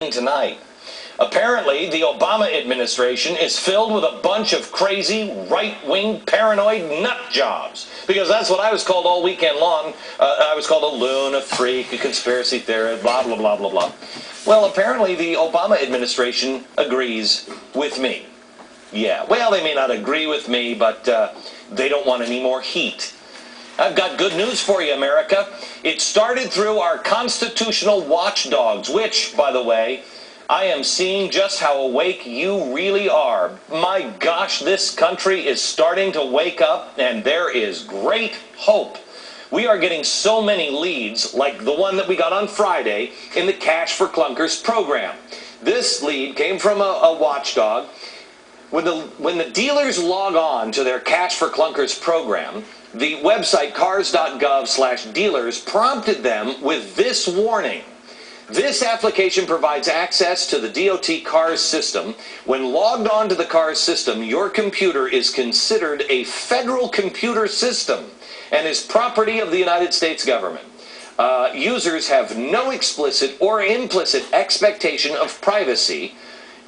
tonight. Apparently, the Obama administration is filled with a bunch of crazy, right-wing, paranoid nut jobs. Because that's what I was called all weekend long. I was called a loon, a freak, a conspiracy theorist, blah, blah, blah, blah, blah. Well, apparently the Obama administration agrees with me. Yeah, well, they may not agree with me, but they don't want any more heat. I've got good news for you, America. It started through our constitutional watchdogs, which, by the way, I am seeing just how awake you really are. My gosh, this country is starting to wake up, and there is great hope. We are getting so many leads, like the one that we got on Friday in the Cash for Clunkers program. This lead came from a watchdog. When the dealers log on to their Cash for Clunkers program, the website cars.gov/dealers prompted them with this warning. This application provides access to the DOT CARS system. When logged on to the CARS system, your computer is considered a federal computer system and is property of the United States government. Users have no explicit or implicit expectation of privacy.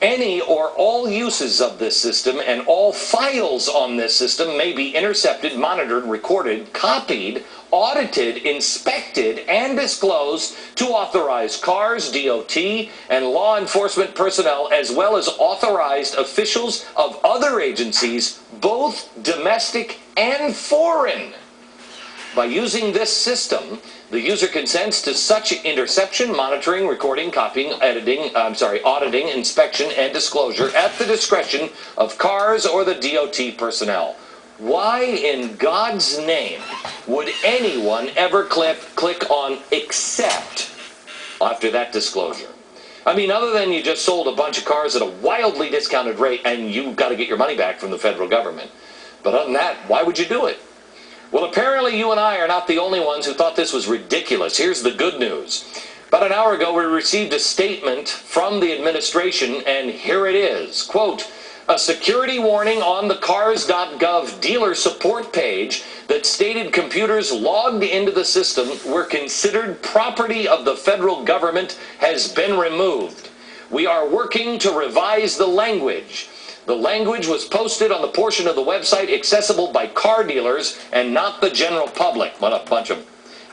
Any or all uses of this system and all files on this system may be intercepted, monitored, recorded, copied, audited, inspected, and disclosed to authorized CARS, DOT, and law enforcement personnel, as well as authorized officials of other agencies, both domestic and foreign. By using this system, the user consents to such interception, monitoring, recording, copying, auditing, inspection, and disclosure at the discretion of CARS or the DOT personnel. Why in God's name would anyone ever click on accept after that disclosure? I mean, other than you just sold a bunch of cars at a wildly discounted rate and you've got to get your money back from the federal government. But other than that, why would you do it? Well, apparently you and I are not the only ones who thought this was ridiculous. Here's the good news. About an hour ago, we received a statement from the administration, and here it is. Quote, a security warning on the cars.gov dealer support page that stated computers logged into the system were considered property of the federal government has been removed. We are working to revise the language. The language was posted on the portion of the website accessible by car dealers and not the general public. What a bunch of...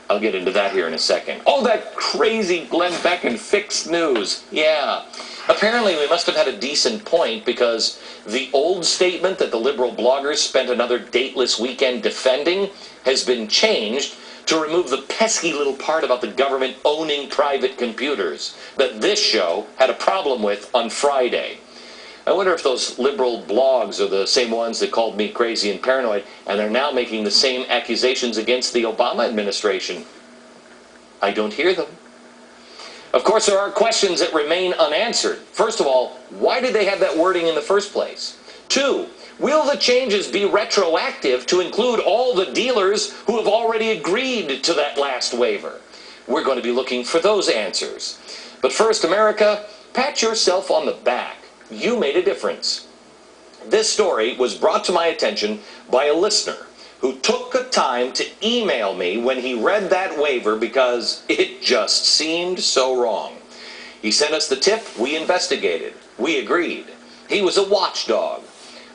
I'll get into that here in a second. Oh, that crazy Glenn Beck and fixed news. Yeah. Apparently we must have had a decent point because the old statement that the liberal bloggers spent another dateless weekend defending has been changed to remove the pesky little part about the government owning private computers that this show had a problem with on Friday. I wonder if those liberal blogs are the same ones that called me crazy and paranoid, and they're now making the same accusations against the Obama administration. I don't hear them. Of course, there are questions that remain unanswered. First of all, why did they have that wording in the first place? 2, will the changes be retroactive to include all the dealers who have already agreed to that last waiver? We're going to be looking for those answers. But first, America, pat yourself on the back. You made a difference. This story was brought to my attention by a listener who took the time to email me when he read that waiver because it just seemed so wrong. He sent us the tip, we investigated, we agreed. He was a watchdog.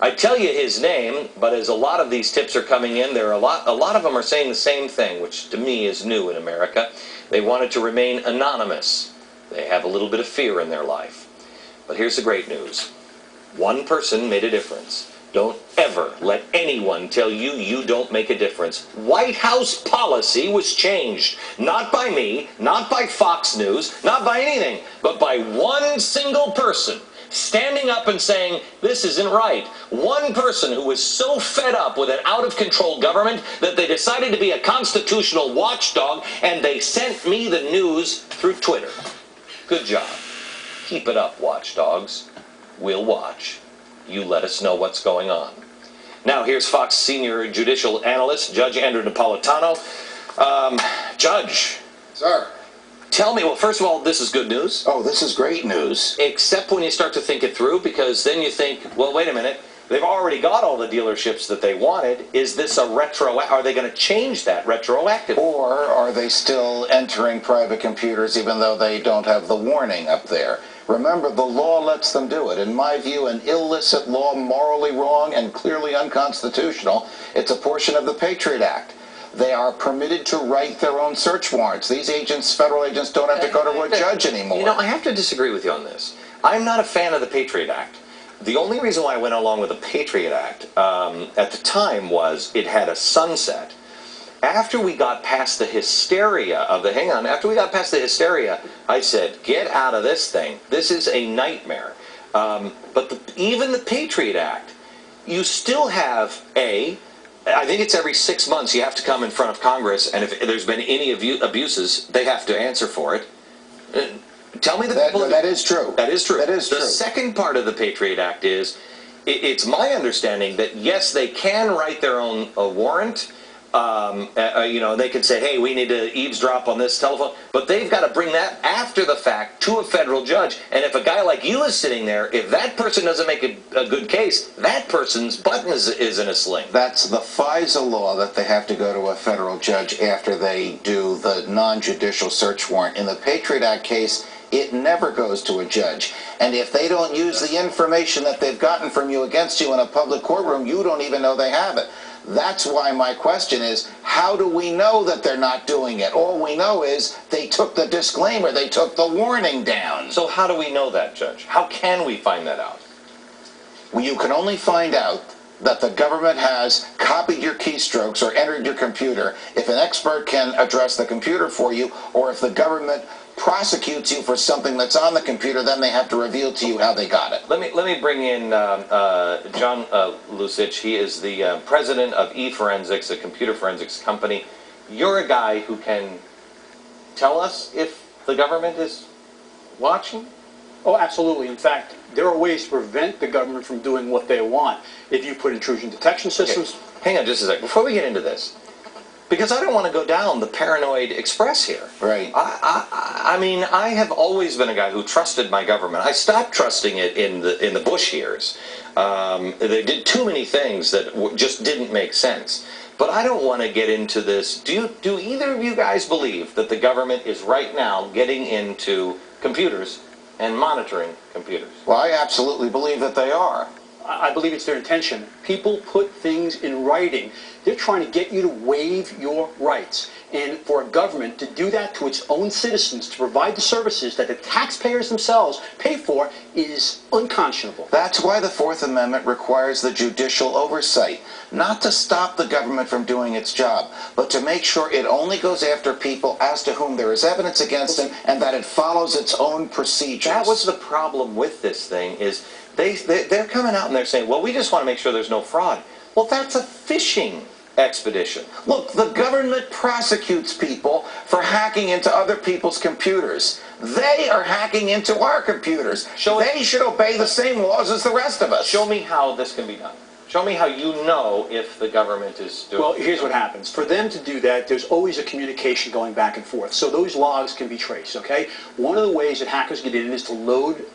I tell you his name, but as a lot of these tips are coming in, a lot of them are saying the same thing, which to me is new in America. They wanted to remain anonymous. They have a little bit of fear in their life. But here's the great news. One person made a difference. Don't ever let anyone tell you you don't make a difference. White House policy was changed. Not by me, not by Fox News, not by anything, but by one single person standing up and saying, this isn't right. One person who was so fed up with an out-of-control government that they decided to be a constitutional watchdog, and they sent me the news through Twitter. Good job. Keep it up, watchdogs. We'll watch. You let us know what's going on. Now, here's Fox senior judicial analyst, Judge Andrew Napolitano. Judge. Sir. Tell me, well, first of all, this is good news. Oh, this is great news. Except when you start to think it through, because then you think, well, wait a minute. They've already got all the dealerships that they wanted. Is this a are they going to change that retroactively? Or are they still entering private computers even though they don't have the warning up there? Remember, the law lets them do it. In my view, an illicit law, morally wrong and clearly unconstitutional, it's a portion of the Patriot Act. They are permitted to write their own search warrants. These agents, federal agents, don't have to go to a judge anymore. You know, I have to disagree with you on this. I'm not a fan of the Patriot Act. The only reason why I went along with the Patriot Act at the time was it had a sunset. After we got past the hysteria of the, after we got past the hysteria, I said, get out of this thing. This is a nightmare. But even the Patriot Act, you still have I think it's every 6 months you have to come in front of Congress, and if there's been any abuses, they have to answer for it. Tell me that is true. That is true. That is true. The second part of the Patriot Act is, it's my understanding that yes, they can write their own warrant. You know, they can say, hey, we need to eavesdrop on this telephone, but they've got to bring that after the fact to a federal judge. And if a guy like you is sitting there, if that person doesn't make a good case, that person's button is in a sling. That's the FISA law, that they have to go to a federal judge after they do the non-judicial search warrant. In the Patriot Act case, it never goes to a judge. And if they don't use the information that they've gotten from you against you in a public courtroom, you don't even know they have it. That's why my question is, how do we know that they're not doing it? All we know is they took the disclaimer, they took the warning down. So how do we know that, Judge? How can we find that out? Well, you can only find out that the government has copied your keystrokes or entered your computer if an expert can address the computer for you, or if the government prosecutes you for something that's on the computer, then they have to reveal to you how they got it. Let me bring in John Lucich. He is the president of eForensics, a computer forensics company. You're a guy who can tell us if the government is watching? Oh, absolutely. In fact, there are ways to prevent the government from doing what they want. If you put intrusion detection systems... Okay. Hang on just a second. Before we get into this, because I don't want to go down the paranoid express here. Right. I mean, I have always been a guy who trusted my government. I stopped trusting it in the Bush years. They did too many things that just didn't make sense. But I don't want to get into this. Do either of you guys believe that the government is right now getting into computers and monitoring computers? Well, I absolutely believe that they are. I believe it's their intention. People put things in writing. They're trying to get you to waive your rights. And for a government to do that to its own citizens, to provide the services that the taxpayers themselves pay for, is unconscionable. That's why the Fourth Amendment requires the judicial oversight. Not to stop the government from doing its job, but to make sure it only goes after people as to whom there is evidence against them, and that it follows its own procedures. That was the problem with this thing, is they're coming out and they're saying, well, we just want to make sure there's no fraud. Well, that's a fishing expedition. Look, the government prosecutes people for hacking into other people's computers. They are hacking into our computers. They should obey the same laws as the rest of us. Show me how this can be done. Show me how you know if the government is doing it. Well, here's what happens. For them to do that, there's always a communication going back and forth. So those logs can be traced, okay? One of the ways that hackers get in is to load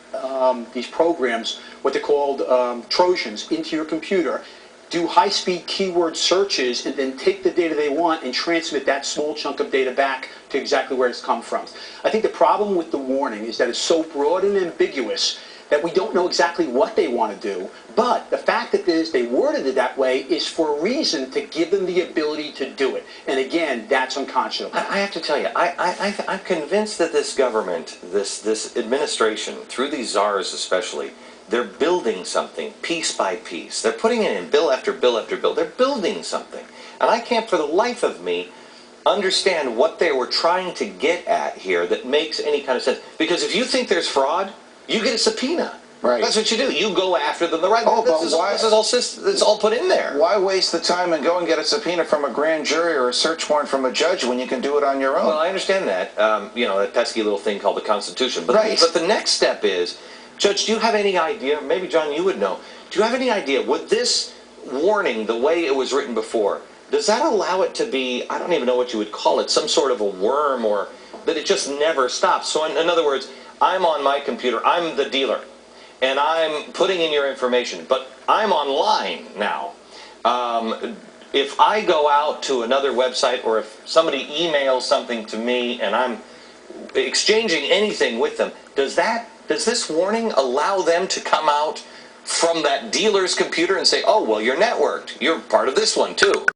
these programs, what they're called Trojans, into your computer, do high-speed keyword searches, and then take the data they want and transmit that small chunk of data back to exactly where it's come from. I think the problem with the warning is that it's so broad and ambiguous that we don't know exactly what they want to do, but the fact that they worded it that way is for a reason to give them the ability to do it. And again, that's unconscionable. I have to tell you, I'm convinced that this government, this administration, through these czars especially, they're building something piece by piece. They're putting it in bill after bill after bill. They're building something. And I can't for the life of me understand what they were trying to get at here that makes any kind of sense. Because if you think there's fraud, you get a subpoena. Right. That's what you do. You go after them. The right. Oh, This is all put in there. Why waste the time and go and get a subpoena from a grand jury or a search warrant from a judge when you can do it on your own? Well, I understand that. You know, that pesky little thing called the Constitution. But, right. But the next step is, Judge, do you have any idea, maybe John, you would know, do you have any idea, would this warning, the way it was written before, does that allow it to be, I don't even know what you would call it, some sort of a worm, or that it just never stops? So in other words, I'm on my computer, I'm the dealer, and I'm putting in your information, but I'm online now. If I go out to another website, or if somebody emails something to me and I'm exchanging anything with them, does that does this warning allow them to come out from that dealer's computer and say, oh, well, you're networked. You're part of this one, too?